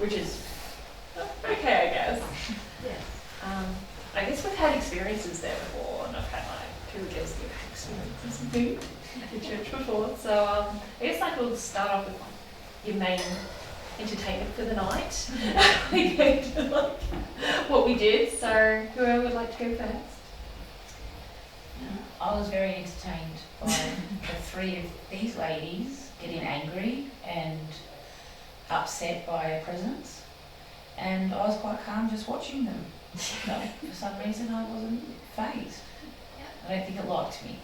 which is okay, I guess. Yeah. I guess we've had experiences there before, and I've had like 2 girls who've had experiences with me at the church before. So I guess like we'll start off with your main entertainment for the night. We go to like what we did. So whoever would like to go first? I was very entertained by the 3 of these ladies getting angry and upset by a presence, and I was quite calm just watching them. But for some reason I wasn't fazed. I don't think it liked me.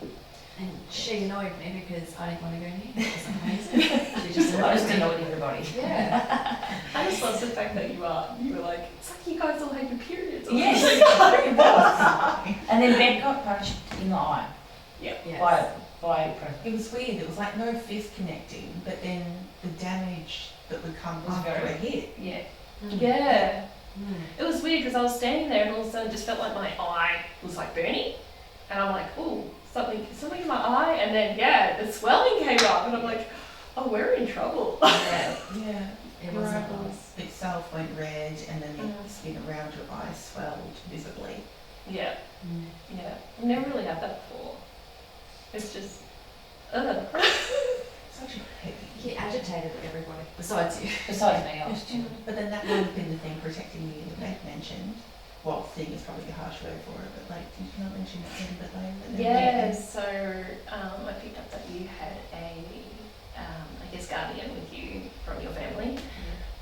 And she annoyed me because I didn't want to go near her for some reason. She just Annoyed everybody. Yeah. I just love the fact that you were like, it's like you guys all had your periods. Yes, it was. And then Ben got punched in the eye Yeah. Yes. by a presence. It was weird. It was like no fist connecting, but then the damage that would come Was after very- a hit. Yeah. Yeah. Mm. It was weird because I was standing there and all of a sudden just felt like my eye was like burning. And I'm like, oh, something in my eye. And then, the swelling came up. And I'm like, oh, we're in trouble. Yeah. Yeah. It Your wasn't eyeball nice. itself went red, and then the skin around your eye swelled visibly. Yeah. Mm. Yeah. I've never really had that before. It's just, ugh. Such a heavy. He agitated everybody besides you. Besides me, I was too. But then that might have been the thing protecting you that Beck mentioned. Well, thing is probably a harsh word for it, but like, did you not mention it a little bit later? Yeah, so I picked up that you had I guess, guardian with you from your family,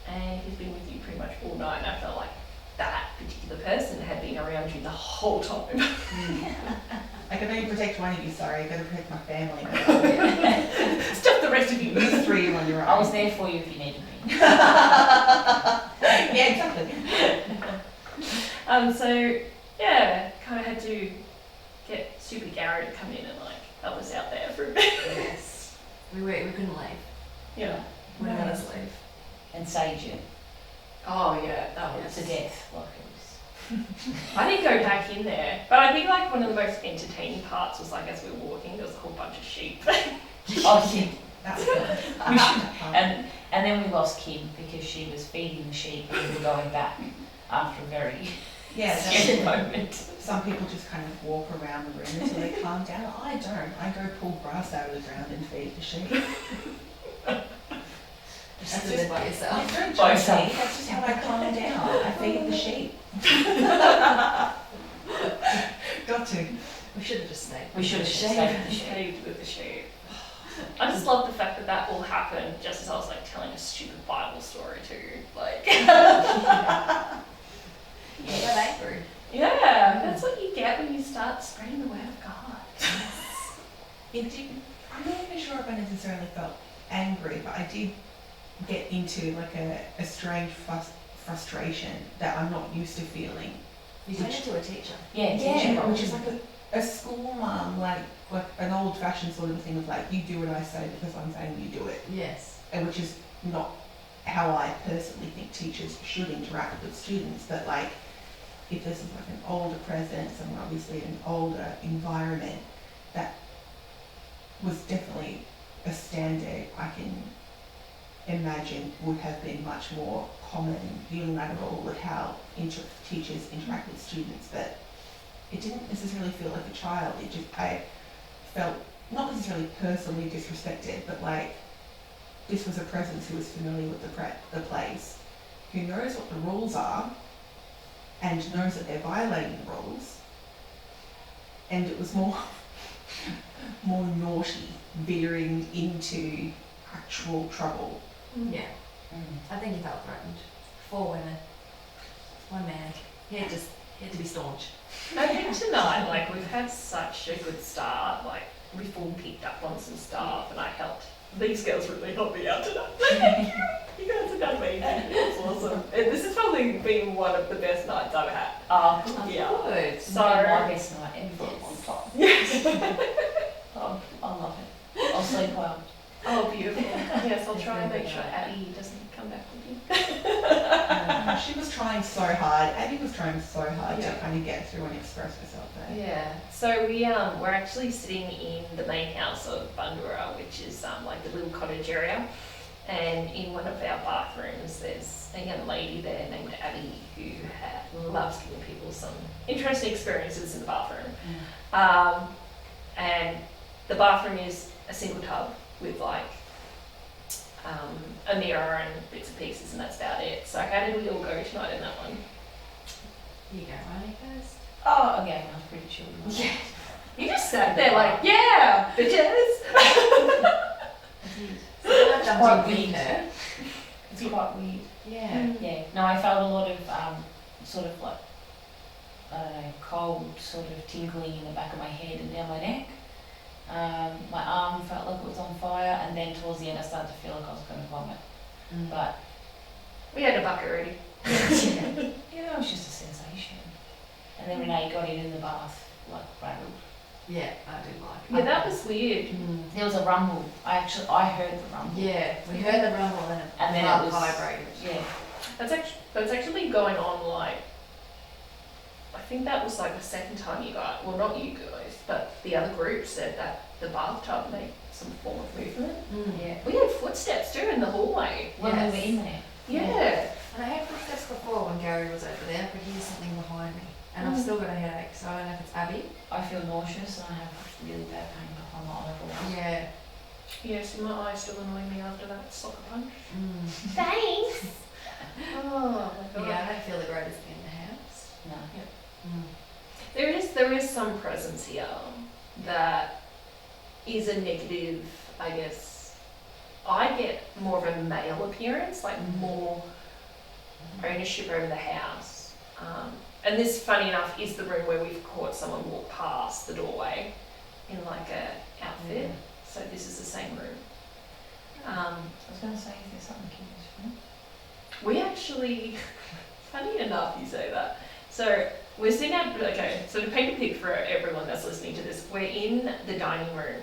and he's been with you pretty much all night, and I felt like that particular person had been around you the whole time. I can only protect one of you, sorry, I gotta protect my family. Stop the rest of you. You 3 are on your own. I was there for you if you needed me. Yeah, exactly. So kind of had to get Super Gary to come in and like help us out there for a bit. Yes. We couldn't leave. Yeah. We let us leave. And sage it Oh yeah, that was. to death. Like it was. I didn't go back in there, but I think like one of the most entertaining parts was like as we were walking, there was a whole bunch of sheep. Oh, yeah. That's good. We should, and then we lost Kim because she was feeding the sheep and we were going back after a very Yeah, scary that's- moment. some people just kind of walk around the room until they calm down. I don't. I go pull grass out of the ground and feed the sheep. Just do it by yourself. Don't By judge me. yourself. That's just how I calm down. I feed the sheep. Got to. We should have just stayed. We should have Shade stayed with the sheep. shaved with the sheep. I just love the fact that that all happened just as I was like telling a stupid Bible story too. Like, Yeah, Yes. they grew. yeah, that's what you get when you start spreading the word of God. It didn't. I'm not even sure if I necessarily felt angry, but I did get into like a strange frustration that I'm not used to feeling. You turned into a teacher. Yeah, Yeah, teacher. which is like a school mum, like an old-fashioned sort of thing of like, you do what I say because I'm saying you do it, Yes. and which is not how I personally think teachers should interact with students. But like, if this is like an older presence and we're obviously in an older environment, that was definitely a standard I can imagine would have been much more common, unilateral with how teachers interact with students. But it didn't necessarily feel like a child. It just, I felt not necessarily personally disrespected, but like this was a presence who was familiar with the place, who knows what the rules are and knows that they're violating the rules. And it was more naughty, veering into actual trouble. Yeah. Mm. I think he felt threatened. 4 women. 1 man. He had to be staunch. I think tonight, like, we've had such a good start. Like, we've all picked up on some stuff, and I helped. These girls really helped me out tonight. Thank you. You guys have done amazing. It was awesome. And this has probably been one of the best nights I've had. Oh, Yeah. Good. So- my best night ever for a long time. Yes. I love it. I'll sleep well. Oh, beautiful. Yes, I'll try and make sure Addie doesn't come back with you. She was trying so hard. Abby was trying so hard Yeah. to kind of get through and express herself there. Yeah. So we're actually sitting in the main house of Bundoora, which is like the little cottage area. And in one of our bathrooms, there's a young lady there named Abby who loves giving people some interesting experiences in the bathroom. And the bathroom is a single tub with like a mirror and bits and pieces, and that's about it. So how did we all go tonight in that one? You go, Ronnie, first. Oh, again, I was pretty chill. Yeah. You just sat there like, yeah, bitches. I jumped Quite in weird. with her. It's quite weird. Yeah. Yeah. No, I felt a lot of sort of like, I don't know, cold sort of tingling in the back of my head and down my neck. My arm felt like it was on fire, and then towards the end I started to feel like I was going to vomit. But We had a bucket already. yeah, it was just a sensation. And then Renee got in the bath, like rattled. Yeah, I do like it. Yeah, that was weird. There was a rumble. I heard the rumble. Yeah, we heard the rumble and then it it was vibrated. Yeah. That's actually going on like, I think that was like the second time you guys, well not you guys, but the other group said that the bathtub made some form of movement. Yeah. We had footsteps too in the hallway. When Yes. we were in there. Yeah. And I had footsteps before when Gary was over there. I could hear something behind me. And I've still got a headache, so I don't know if it's Abby. I feel nauseous and I have really bad pain behind my eyeball. Yeah. Yes, my eye still annoying me after that soccer punch. Thanks. Oh my god. Yeah, I don't feel the greatest in the house. No. There is some presence here that is a negative, I guess. I get more of a male appearance, like more ownership over the house. And this, funny enough, is the room where we've caught someone walk past the doorway in like a outfit. So this is the same room. I was going to say, is there something curious from it? We actually, funny enough you say that. So we're sitting at, okay, so to paint a pic for everyone that's listening to this, we're in the dining room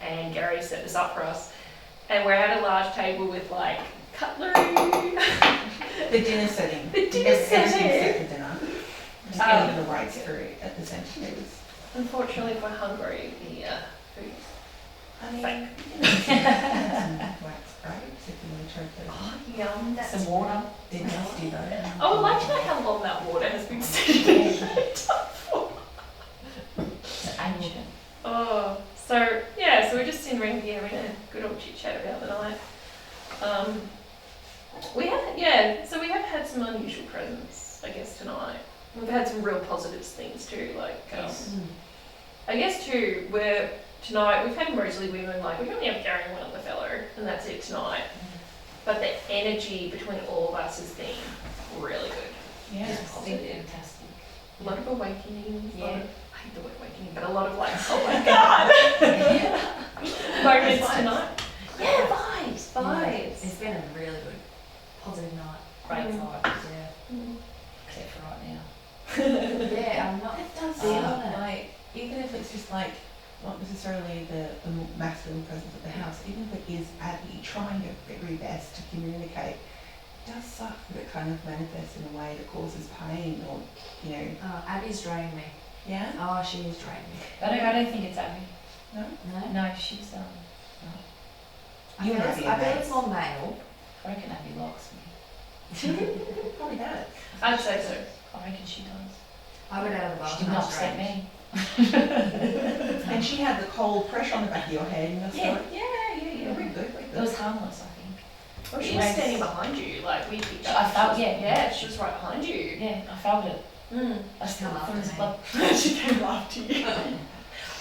and Gary set this up for us. And we're at a large table with like cutlery. The dinner setting. The dinner Everything's setting. set for dinner. Just getting the right through at the centerpiece. Unfortunately, if we're hungry, the food. I mean, Fake. you can some wax grapes if you want to try those. Oh, yum. Some water. They're nasty though. I would like to know how long that water has been sitting in that tub for. It's ancient. Oh, so yeah, so we're just sitting around here having a good old chit chat about the night. So we have had some unusual presents, I guess, tonight. We've had some real positives things too, like I guess too, tonight we've had mostly women, like we only have Gary and one other fellow, and that's it tonight. But the energy between all of us has been really good. Yeah, Just it's positive. been fantastic. A lot of awakenings, Yeah. I hate the word awakening, but a lot of like, oh my god, moments tonight. Yeah, vibes. It's been a really good, positive night. Great Mm. vibes, Yeah. except for right now. Yeah, I'm not. It does feel feel it. like, even if it's just like, not necessarily the masculine presence of the house, even if it is Abby trying her very best to communicate, it does suck that it kind of manifests in a way that causes pain or, you know. Abby's draining me. Yeah? Oh, she is draining me. I don't think it's Abby. No? No? No, she's I You feel and it's, Abby I are feel mates. it's more male. I reckon Abby likes me. Probably does. I'd say so. I reckon she does. I went out of the She bath did and I not was upset drained. me. And she had the cold pressure on the back of your head, and that's Yeah, like, yeah. we're good, we're It good. was harmless, I think. Well, she was standing behind you, like we picked up. I felt, She was- yeah. Yeah, she was right behind you. Yeah, I felt it. I She still come from after this me. blood. She came after you.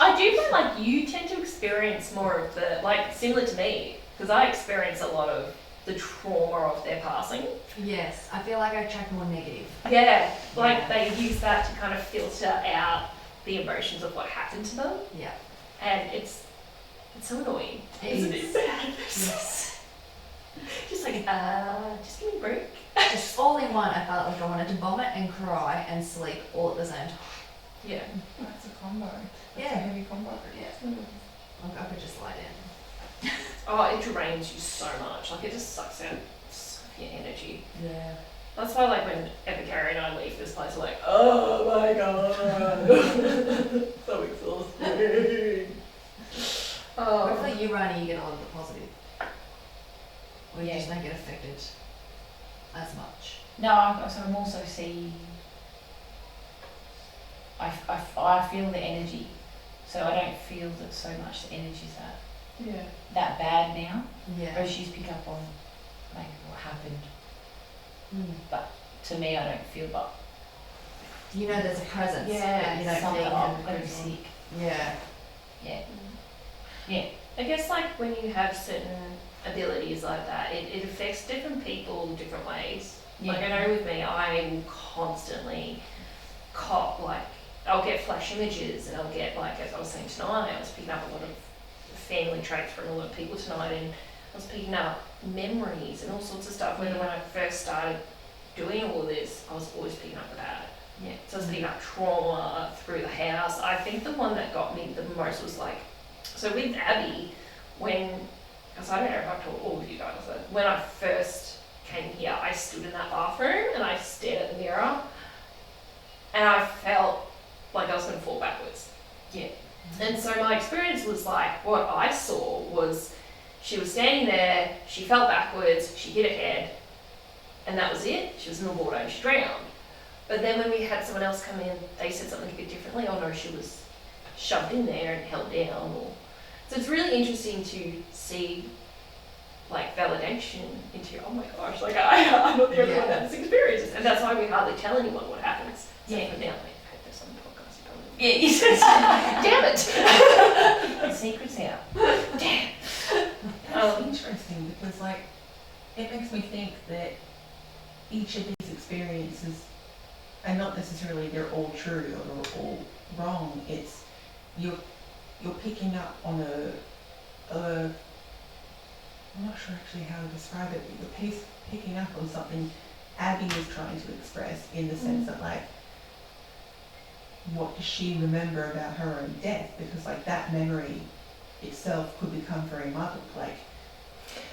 I do feel like you tend to experience more of the, like, similar to me, because I experience a lot of the trauma of their passing. Yes, I feel like I attract more negative. Yeah, like they use that to kind of filter out the emotions of what happened to them, Yeah. and it's so annoying. It Isn't is. it? Yes. Just like, just give me a break. Just all in one, I felt like I wanted to vomit and cry and sleep all at the same time. Yeah. That's a combo. That's Yeah. a heavy combo. Yeah. Like I could just lie down. Oh, it drains you so much. Like it just sucks out so much your energy. Yeah. That's why, like, whenever Carrie and I leave this place, we're like, oh my god, so exhausting. Oh. Hopefully you, Ronnie, you get a lot of the positive. or you Yeah. just don't get affected as much. No, I'm also seeing. I feel the energy, so I don't feel that so much the energy's that bad now. Yeah. Or she's picked up on like what happened. Mm. To me, I don't feel but You know there's a presence. yeah, but you don't something. feel I'm gonna be anything. sick. Yeah. Yeah, yeah, I guess like when you have certain abilities like that, it affects different people different ways. yeah. Like I know with me, I will constantly cop like I'll get flash images and I'll get like as I was saying tonight, I was picking up a lot of family traits from a lot of people tonight, and I was picking up memories and all sorts of stuff. When I first started doing all this, I was always picking up the bad. Yeah. So I was picking up trauma through the house. I think the one that got me the most was like, so with Abby, because I don't know if I've told all of you guys, but when I first came here, I stood in that bathroom and I stared at the mirror and I felt like I was going to fall backwards. Yeah. And so my experience was like, what I saw was she was standing there, she fell backwards, she hit her head, and that was it. She was in the water and she drowned. But then when we had someone else come in, they said something a bit differently. Oh no, she was shoved in there and held down. So it's really interesting to see like validation into, oh my gosh, like I'm not the only one that has experiences. And that's why we hardly tell anyone what happens. Yeah. So now I've had this on the podcast. You probably Yeah, you said damn it. the secret's out. Damn. That's interesting because, like, it makes me think that each of these experiences, and not necessarily they're all true or they're all wrong. It's you're picking up on a I'm not sure actually how to describe it, but you're picking up on something Abby is trying to express in the sense that, like, what does she remember about her own death? Because, like, that memory itself could become very muddled. Like,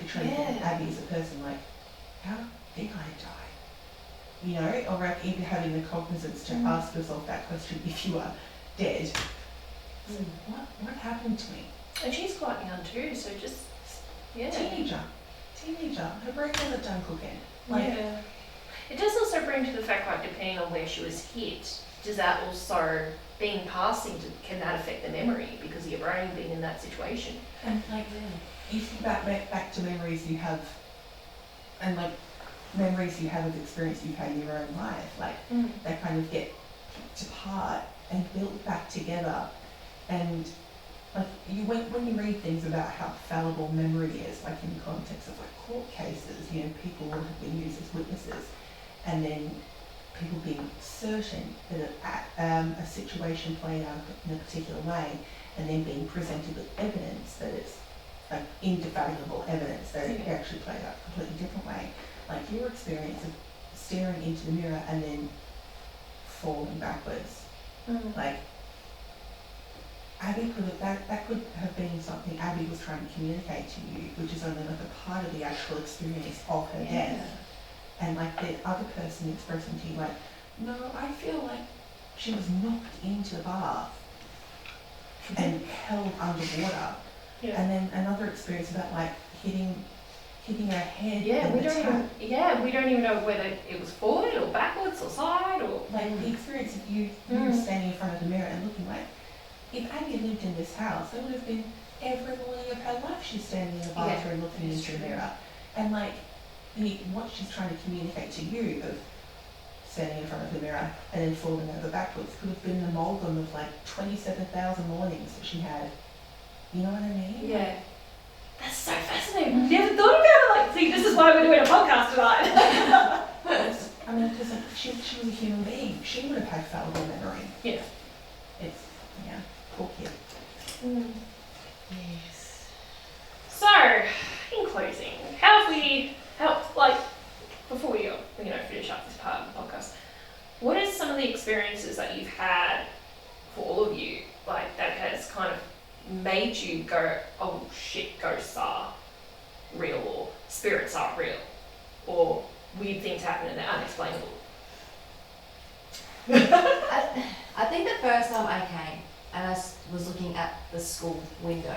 you're trying to think of Abby as a person, like, how did I die? You know, or like even having the cognizance to ask yourself that question if you are dead. So what happened to me? And she's quite young too, so just, yeah. Teenager. Her breakdown at done cooking. Like, Yeah. It does also bring to the fact, like, depending on where she was hit, does that also, being passing, can that affect the memory because of your brain being in that situation? and like, you think back to memories you have, and like memories you have of experience you've had in your own life, like they kind of get picked apart and built back together. And like when you read things about how fallible memory is, like in the context of like court cases, you know, people would have been used as witnesses, and then people being certain that a situation played out in a particular way, and then being presented with evidence that it's like indefatigable evidence that it actually played out a completely different way. Like your experience of staring into the mirror and then falling backwards. Like Abby could have, that could have been something Abby was trying to communicate to you, which is only like a part of the actual experience of her death. And like the other person expressing to you like, no, I feel like she was knocked into the bath and held underwater. And then another experience about like hitting her head in the tap. We don't even know whether it was forward or backwards or side or Like the experience of you standing in front of the mirror and looking like, if Abby lived in this house, it would have been every morning of her life she's standing in the bathroom looking into the mirror. And like what she's trying to communicate to you of standing in front of the mirror and then falling over backwards could have been an amalgam of like 27,000 mornings that she had. You know what I mean? Yeah. That's so fascinating. Never thought about it like, see, this is why we're doing a podcast tonight. I mean, because like, she was a human being. She would have had fallible memory. Yeah. It's, poor kid. Yes. So, in closing, how have we helped, like, before we finish up this part of the podcast, what are some of the experiences that you've had for all of you, like, that has kind of made you go, oh shit, ghosts are real, or spirits are real, or weird things happen and they're unexplainable? I think the first time I came and I was looking at the school window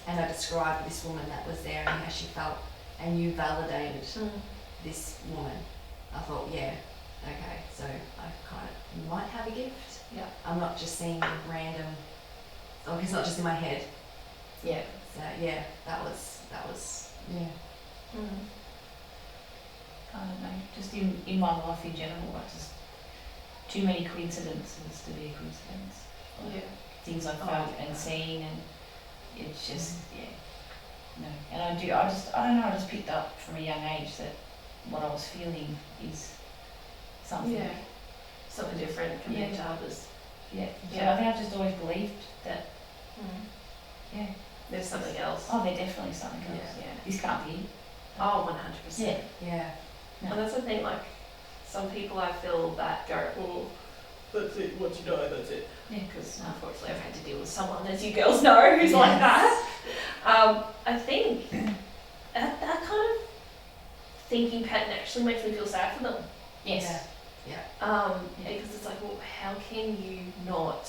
and I described this woman that was there and how she felt and you validated this woman. I thought, yeah, okay, so I kind of might have a gift. Yeah. I'm not just seeing random, like it's not just in my head. Yeah. So yeah, that was, yeah. I don't know, just in my life in general, like just too many coincidences to be a coincidence. Like, Yeah. things I've Oh, felt yeah. and seen, and it's just, no. And I don't know, I just picked up from a young age that what I was feeling is something. Yeah. Something different compared to others. Yeah. So Yeah. I think I've just always believed that, yeah, There's something else. oh, they're definitely something else. Yeah. This can't be it. Oh, 100%. Yeah. And that's the thing, like, some people I feel that go, oh, that's it, once you die, that's it. Yeah. Because unfortunately I've had to deal with someone, as you girls know, who's like that. I think that kind of thinking pattern actually makes me feel sad for them. Yes. Because it's like, well, how can you not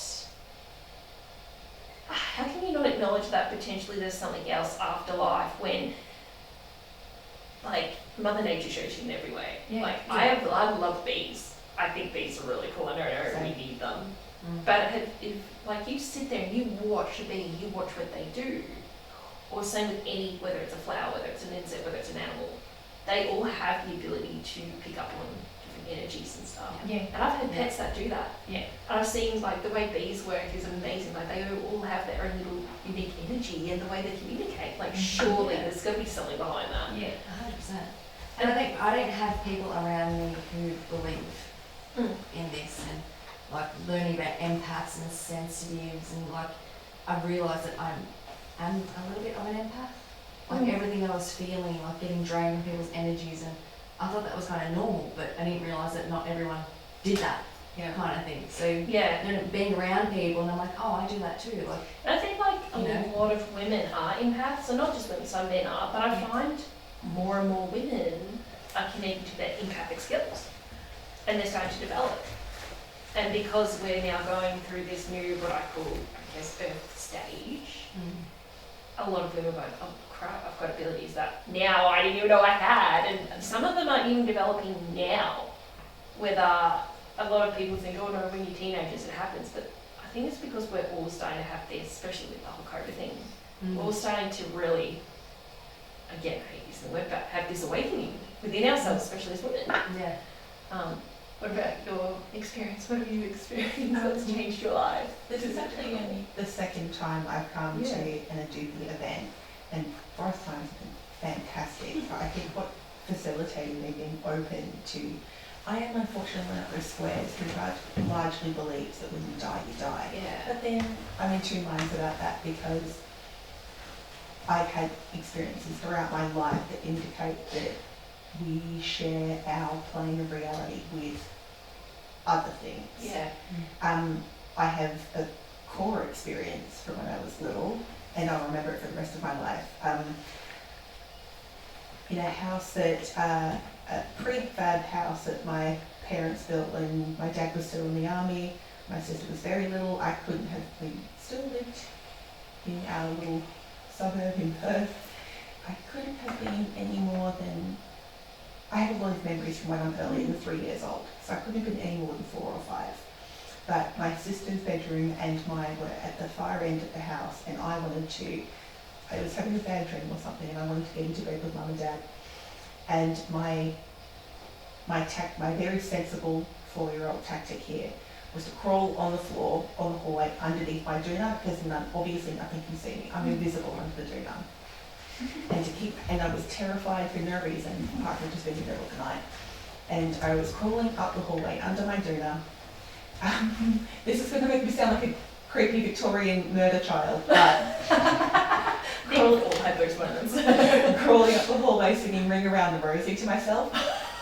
acknowledge that potentially there's something else after life when, like, Mother Nature shows you in every way. Yeah. Like, I love bees. I think bees are really cool. I know we need them. But if like you sit there and you watch a bee, you watch what they do, or same with any, whether it's a flower, whether it's an insect, whether it's an animal, they all have the ability to pick up on different energies and stuff. Yeah. And I've had pets that do that. Yeah. And I've seen, like, the way bees work is amazing. Like, they all have their own little unique energy and the way they communicate. Like, surely there's got to be something behind that. Yeah. 100%. And I think I don't have people around me who believe in this, and like learning about empaths and sensitives, and like I've realised that I'm a little bit of an empath. Like everything that I was feeling, like getting drained from people's energies, and I thought that was kind of normal, but I didn't realise that not everyone did that kind of thing. So Yeah. being around people, and I'm like, oh, I do that too. Like, And I think, like, a You know? lot of women are empaths, so not just women, some men are, but I find more and more women are connected to their empathic skills, and they're starting to develop. And because we're now going through this new, what I call, I guess, earth stage, a lot of women are going, oh crap, I've got abilities that now I didn't even know I had, and some of them are even developing now, whether a lot of people think, oh no, when you're teenagers it happens, but I think it's because we're all starting to have this, especially with the whole COVID thing, we're all starting to really, again, I hate using the word, but have this awakening within ourselves, especially as women. yeah. What about your experience? What have you experienced that's changed your life? This is actually only the second time I've come to an ADUPI event, and both times have been fantastic. I think what facilitated me being open to, I am unfortunately one of those squares who largely believes that when you die, you die. Yeah. But then I'm in two minds about that, because I've had experiences throughout my life that indicate that we share our plane of reality with other things. Yeah. I have a core experience from when I was little, and I'll remember it for the rest of my life. In a house that, a prefab house that my parents built when my dad was still in the army. My sister was very little. I couldn't have, we still lived in our little suburb in Perth. I couldn't have been any more than, I have a lot of memories from when I'm early, I was 3 years old, so I couldn't have been any more than 4 or 5. But my sister's bedroom and mine were at the far end of the house, and I was having a bad dream or something, and I wanted to get into bed with Mum and Dad. And my very sensible 4-year-old tactic here was to crawl on the floor, on the hallway, underneath my doona, because obviously nothing can see me. I'm invisible under the doona. And I was terrified for no reason, apart from just being in the middle of the night. And I was crawling up the hallway under my doona. This is going to make me sound like a creepy Victorian murder child, but They all had those moments. crawling up the hallway singing Ring Around the Rosie to myself.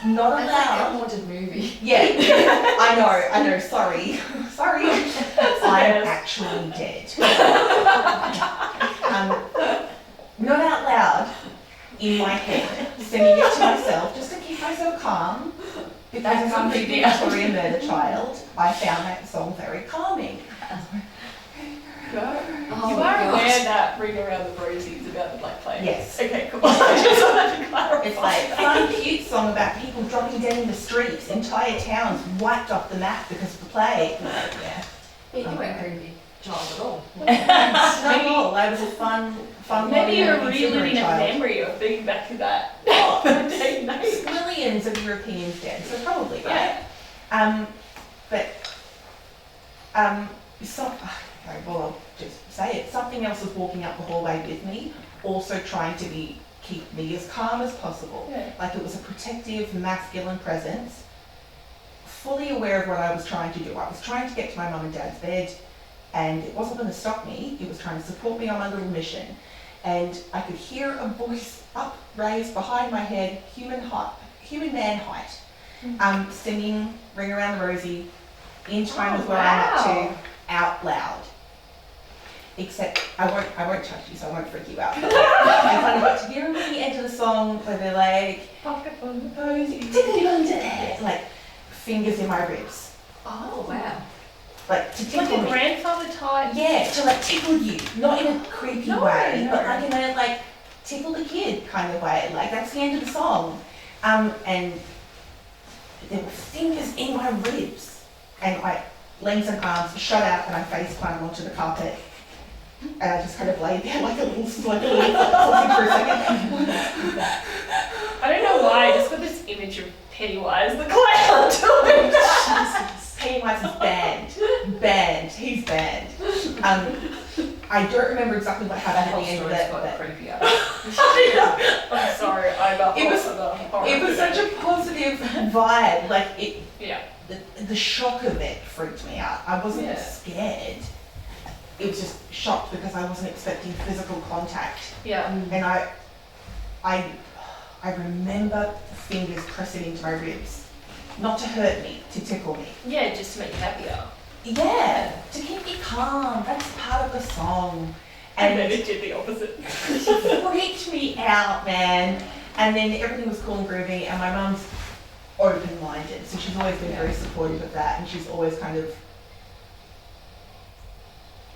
Not That's like a allowed. haunted movie. Yeah, I know, sorry. I am actually dead. Not out loud, in my head, singing it to myself, just to keep myself calm. Because as a Victorian murder child, I found that song very calming. go. Oh You my are gosh. aware that Ring Around the Rosie is about the Black Plague? Yes. Okay, cool. I just wanted to clarify. It's like a fun, cute song about people dropping dead in the streets, entire towns wiped off the map because of the plague. Like, yeah. Yeah, you weren't creepy child at all. Not at all. I was a fun Maybe you're loving, reliving a child. memory of being back to that Oh, day and age. millions of Europeans dead, so probably, Yeah. right? Okay, well, I'll just say it. Something else was walking up the hallway with me, also trying to keep me as calm as possible. Yeah. Like it was a protective, masculine presence, fully aware of what I was trying to do. I was trying to get to my mum and dad's bed, and it wasn't going to stop me. It was trying to support me on my little mission. And I could hear a voice upraised behind my head, human man height, singing Ring Around the Rosie in time with where I'm up to, out loud. Except I won't touch you, so I won't freak you out. But like, I kind of got to hear the end of the song where they're like, Pocket on the Rosie, tickle under there, like fingers in my ribs, Oh wow. like to Like tickle a me. grandfather type. Yeah, to like tickle you, not in a creepy No, way, no. but like in a like tickle the kid kind of way. Like that's the end of the song, and there were fingers in my ribs, and my legs and arms shut out, and I face planted onto the carpet, and I just kind of laid there like a little for a second. I don't know why, I just got this image of Pennywise the clown doing that. Pennywise is banned. He's banned. I don't remember exactly what happened at the end of it, but creepier. I'm sorry, I'm a It was- horror. it was such a positive vibe. Like it, Yeah. the shock of it freaked me out. I wasn't Yeah. scared. It was just shocked because I wasn't expecting physical contact, Yeah. and I remember fingers pressing into my ribs, not to hurt me, to tickle me. Yeah, just to make you happier. Yeah, to keep me calm. That's part of the song. And then it did the opposite. It freaked me out, man. And then everything was cool and groovy, and my mum's open-minded, so she's always been very supportive of that, and she's always kind of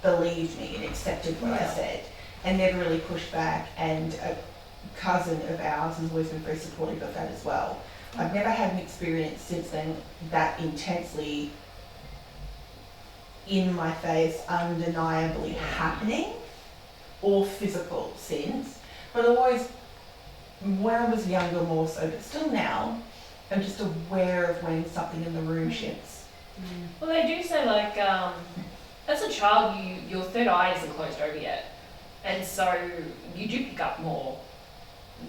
believed me and accepted what I Yeah. said, and never really pushed back. And a cousin of ours has always been very supportive of that as well. I've never had an experience since then that intensely in my face, undeniably happening, or physical since, but always, when I was younger more so, but still now, I'm just aware of when something in the room shifts. Well, they do say like, as a child, your third eye isn't closed over yet, and so you do pick up more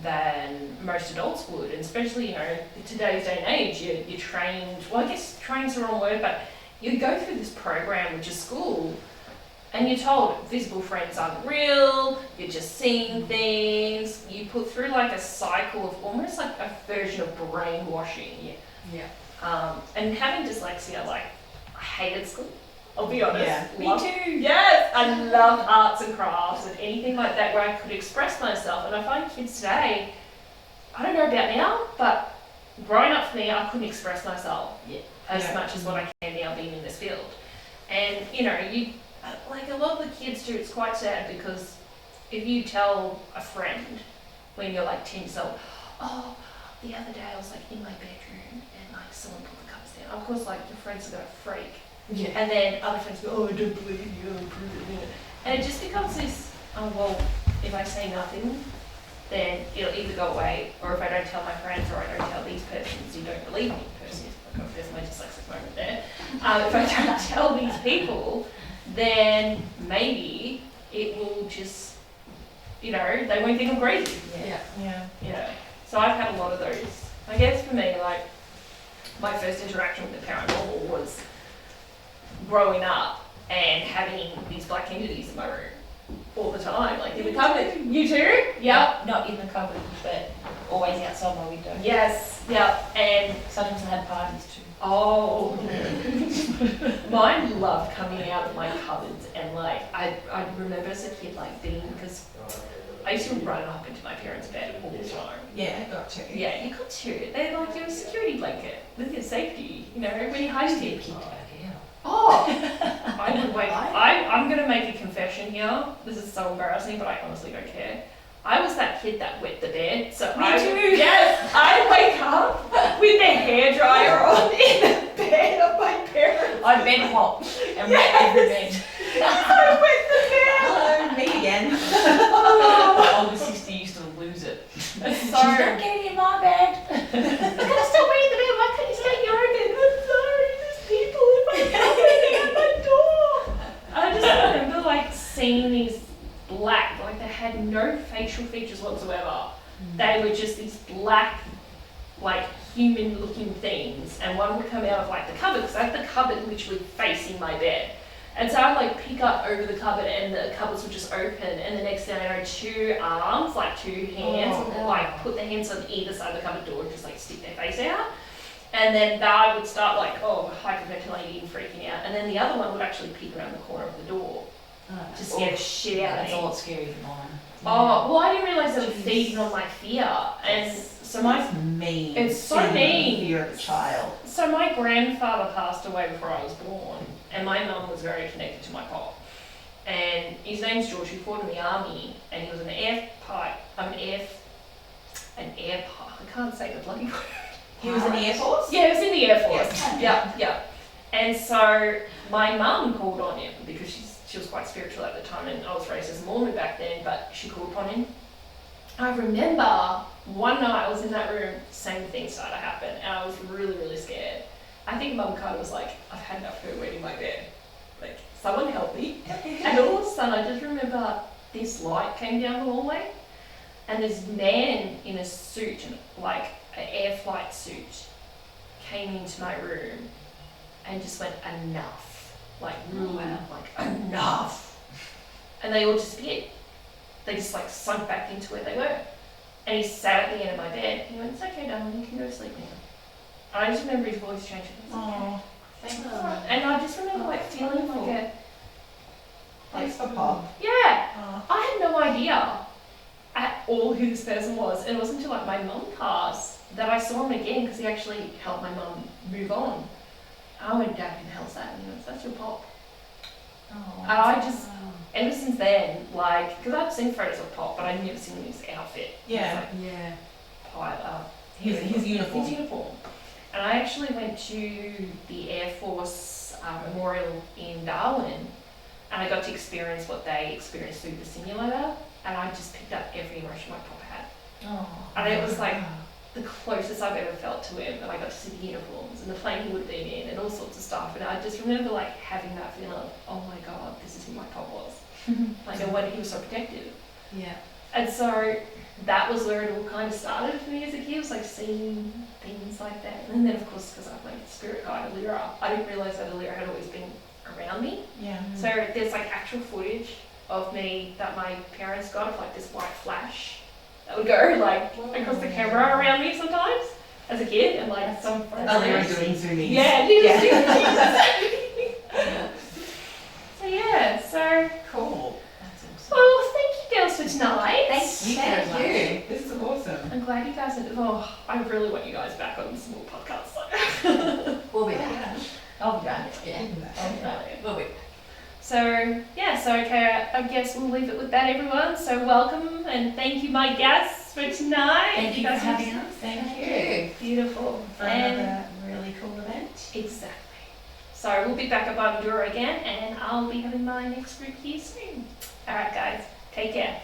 than most adults would, and especially in today's day and age, you're trained. Well, I guess trained's the wrong word, but you go through this program, which is school, and you're told visible friends aren't real. You're just seeing things. You put through like a cycle of almost like a version of brainwashing. Yeah. And having dyslexia, like, I hated school. I'll be honest. Yeah. Me too. Yes, I love arts and crafts and anything like that where I could express myself. And I find kids today, I don't know about now, but growing up for me, I couldn't express myself as much as what I can now being in this field. And you like a lot of the kids do. It's quite sad because if you tell a friend when you're like 10 years old, oh, the other day I was like in my bedroom and like someone put the covers down. Of course, like your friends are gonna freak. Yeah. And then other friends go, oh, I don't believe you, prove it. And it just becomes this, oh, well, if I say nothing, then it'll either go away, or if I don't tell my friends or I don't tell these persons who don't believe me, there's my dyslexic moment there. If I don't tell these people, then maybe it will just, they won't think I'm crazy. Yeah. So I've had a lot of those. I guess for me, like, my first interaction with the paranormal was growing up and having these black entities in my room all the time, like in the cupboard. You too? Yep. Not in the cupboard, but always outside my window. Yes. Yep. And Sometimes I had parties too. oh, mine loved coming out of my cupboards, and like I remember as a kid like being, because I used to run up into my parents' bed all the time. Yeah, I got to. Yeah, you got to. They're like your security blanket with your safety. When you hide Used to it. be a kid like hell. Oh, I would wake. I'm gonna make a confession here. This is so embarrassing, but I honestly don't care. I was that kid that wet the bed, so Me too. Yes, I'd wake up with the hairdryer on in the bed of my parents. I bed hopped and wet every bed. I wet the bed. Hello, me again. My older sister used to lose it. So She's not getting in my bed. I'm gonna still wet the bed. Why can't you stay in your own bed? I'm sorry, there's people in my bed at my door. I just remember like seeing these black, like they had no facial features whatsoever. They were just these black, like human looking things, and one would come out of like the cupboard, because I had the cupboard literally facing my bed. And so I'd like pick up over the cupboard and the cupboards would just open, and the next thing I know, two arms, like two hands, would like put their hands on either side of the cupboard door and just like stick their face out. And then that would start like, hyperventilating and freaking out. And then the other one would actually peek around the corner of the door to scare the shit out of That's me. a lot scarier than mine. Oh, well, I didn't realise they were feeding on my fear. And so my It's mean. It's so mean. You're a child. So my grandfather passed away before I was born, and my mum was very connected to my pop. And his name's George. He fought in the army, and he was an air pipe. I can't say the bloody word. He was in the Air Force? Yeah, he was in the Air Force. Yes. Yeah. And so my mum called on him because she was quite spiritual at the time, and I was raised as a Mormon back then, but she called upon him. I remember one night I was in that room, same thing started to happen, and I was really, really scared. I think Mum kind of was like, I've had enough of her wetting my bed. Like, someone help me. And all of a sudden I just remember this light came down the hallway, and this man in a suit, like an air flight suit, came into my room and just went, enough. Like, really loud, like, enough. And they all disappeared. They just like sunk back into where they were. And he sat at the end of my bed. He went, it's okay, darling, you can go to sleep now. And I just remember his voice changing. Oh, Thanks. And I just remember like feeling like a... thanks for Pop. Yeah. Oh. I had no idea at all who this person was. And it wasn't until like my mum passed that I saw him again, because he actually helped my mum move on. I went, Dad, who the hell's that? And he went, that's your Pop. Oh. And I just... Ever since then, like, because I've seen photos of Pop, but I'd never seen his outfit. Yeah. Yeah. His uniform. His uniform. And I actually went to the Air Force Memorial in Darwin, and I got to experience what they experienced through the simulator, and I just picked up every emotion my Pop had. Oh. And it was like the closest I've ever felt to him, and I got to see the uniforms and the plane he would have been in and all sorts of stuff, and I just remember like having that feeling of, oh my god, this is who my Pop was. Like, and when he was so protective. Yeah. And so that was where it all kind of started for me as a kid. It was like seeing things like that. And then of course, because I'm like spirit guide Alira, I didn't realise that Alira had always been around me. Yeah. So there's like actual footage of me that my parents got of like this white flash that would go like across the camera around me sometimes as a kid, and like some friends. Alira doing zoomies. Yeah, he was doing So yeah, so Cool. That's awesome. well, thank you girls for tonight. Thank you. This is awesome. I'm glad you guys are, I really want you guys back on some more podcasts. We'll be back. I'll be back. Yeah. I'll be back. We'll be back. So, yeah, so okay, I guess we'll leave it with that, everyone. So welcome and thank you, my guests, for tonight. Thank you for guys having were us. Thank you. beautiful. For And another really cool event. exactly. So we'll be back at Bundoora again, and I'll be having my next group here soon. All right, guys, take care.